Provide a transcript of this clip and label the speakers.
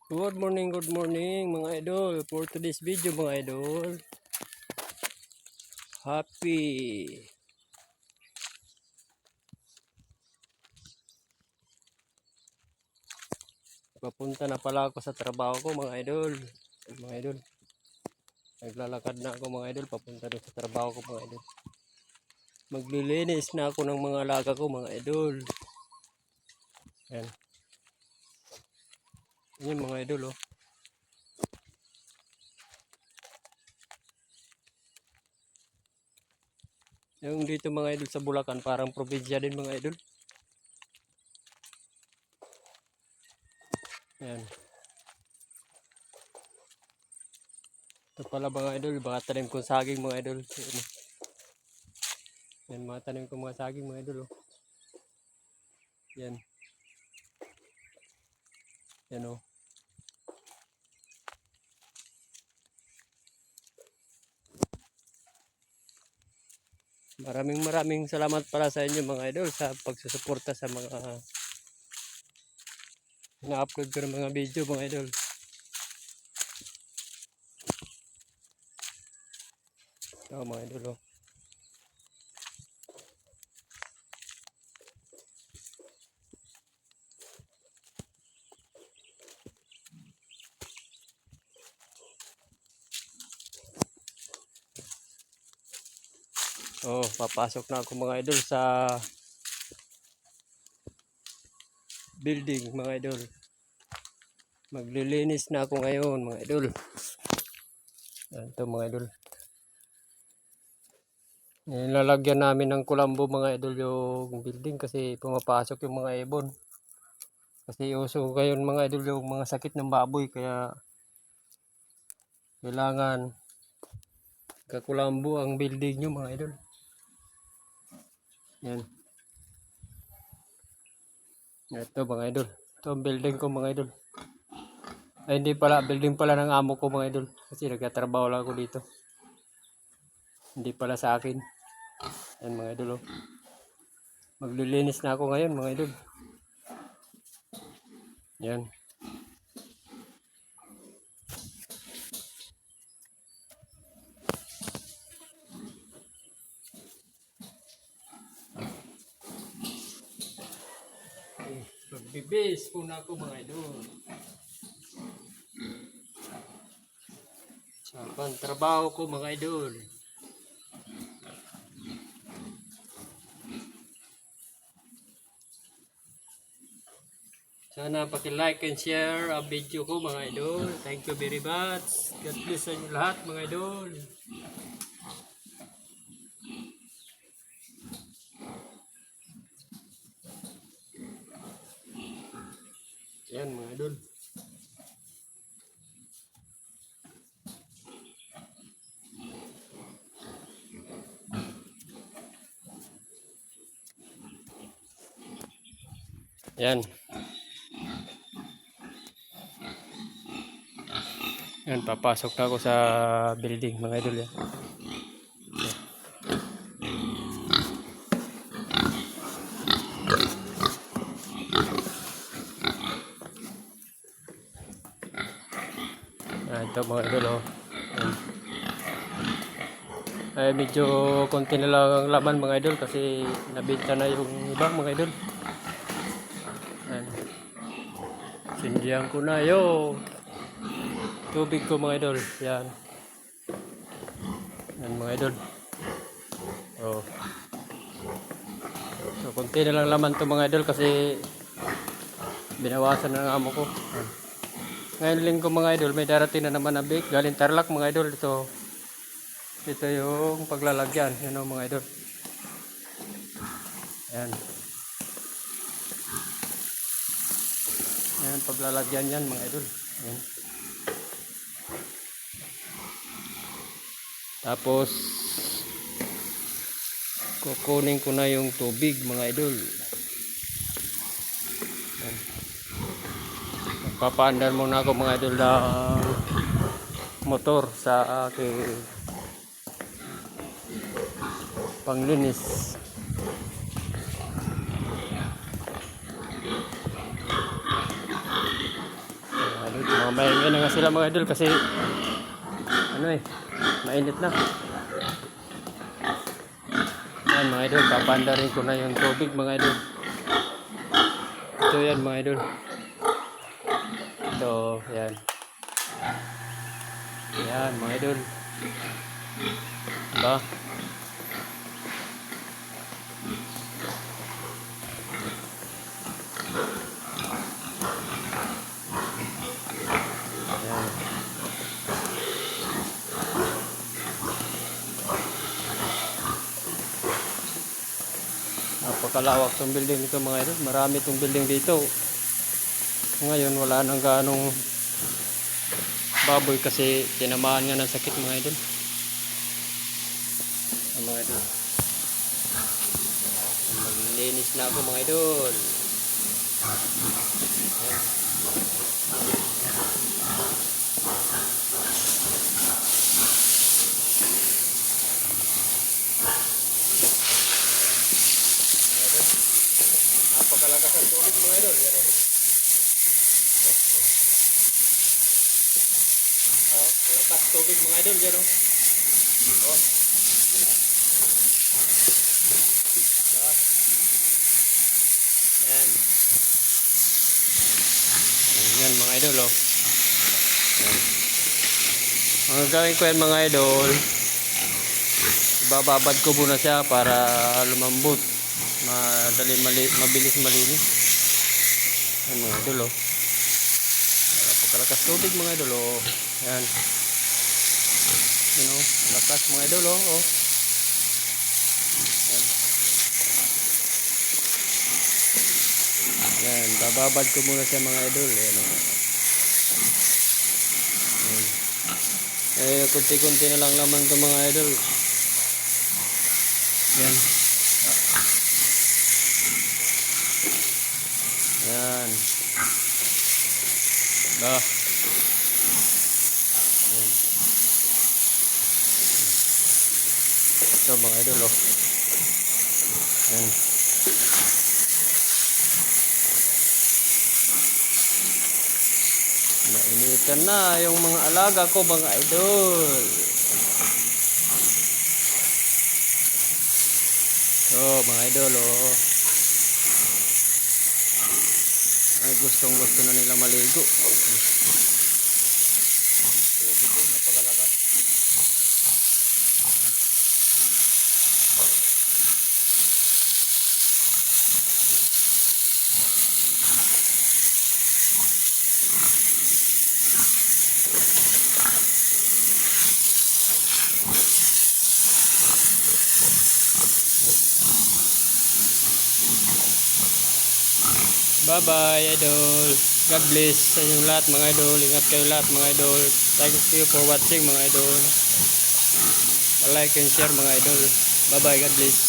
Speaker 1: Good morning mga idol. For today's video mga idol, happy papunta na pala ako sa trabaho ko mga idol. Naglalakad na ako mga idol papunta doon sa trabaho ko mga idol. Maglilinis na ako ng mga alaga ko mga idol. Yan. Yan mga idol oh. Yung dito mga idol sa Bulacan parang probinsya din mga idol. Yan. Ito pala mga idol, baka tanim kong saging mga idol. Yan mga tanim kong mga saging mga idol oh. Yan. Yan oh. Maraming salamat pala sa inyo mga idol sa pagsusuporta sa mga na-upload ko ng mga video mga idol. Ito mga idol oh. Oh, papasok na ako mga idol sa building mga idol. Maglilinis na ako ngayon mga idol. Ito mga idol. Nilalagyan namin ng kulambo mga idol yung building kasi pumapasok yung mga ibon. Kasi uso ngayon mga idol yung mga sakit ng baboy kaya kailangan kakulambo ang building nyo mga idol. Yan. Ito mga idol. Ito ang building ko mga idol. Ay hindi pala, building pala ng amo ko mga idol. Kasi nagtatrabaho lang ako dito. Hindi pala sa akin. Yan mga idol oh. Maglilinis na ako ngayon mga idol. Yan. Magbibis muna ako mga idol. Sa pang-trabaho ko mga idol. Sana paki-like and share ang video ko mga idol. Thank you very much. God bless sa inyo lahat mga idol. Yan mga idol. Yan. Yan, papasok na ako sa building mga idol yan. Ito mga idol oh. Ay medyo konti na lang ang laman mga idol kasi nabenta na yung ibang mga idol. Ayan. Sindihan ko na yung tubig ko mga idol. Yan. Yan mga idol. Oh. So konti na lang laman to mga idol kasi binawasan na ng amo ko. Ayan. Ngayon linggo mga idol may darating na naman na bake galing Tarlac mga idol. Ito yung paglalagyan. Yan o mga idol. Ayan. Ayan paglalagyan yan mga idol. Ayan. Tapos kukunin ko na yung tubig mga idol. Ayan. Papaandar muna ako mga idol ng motor sa aking panglinis. Maingay na nga sila mga idol kasi ano eh, mainit na. Yan mga idol, papanda rin ko na yung tubig mga idol. Ito yan mga idol. Ito, yan. Yan mga idol. Diba? Yan. Napakalawak tong building dito mga idol. Marami tong building dito. Ngayon wala nang ganong baboy kasi tinamaan nga ng sakit mga idol. Mga idol. Maglinis na ako mga idol. Ayan. Napakalakas ang tubig mga idol. Yan o. Oh, lakas tubig mga idol. Yan o. Oh. Yan. Yan mga idol oh. Yan. Ang gagawin ko yan mga idol, ibababad ko muna siya para lumambot, mabilis malinis. Yan mga idol oh. Napakalakas tubig mga idol oh. Yan. Yan oh, lakas mga idol oh. Oh. Yan. Yan, bababad ko muna siya mga idol. Yan oh. Yan. Eh, kunti-kunti na lang laman ito mga idol. Yan. Yan. Dah. Yan. Ito mga idol oh. Yan. Nainitan na yung mga alaga ko mga idol. So mga idol oh. Ay gustong gusto na nila maligo. Tubig ko napakalakas. Bye-bye, idol. God bless sa inyong lahat, mga idol. Ingat kayo lahat, mga idol. Thank you for watching, mga idol. Like and share, mga idol. Bye-bye, God bless.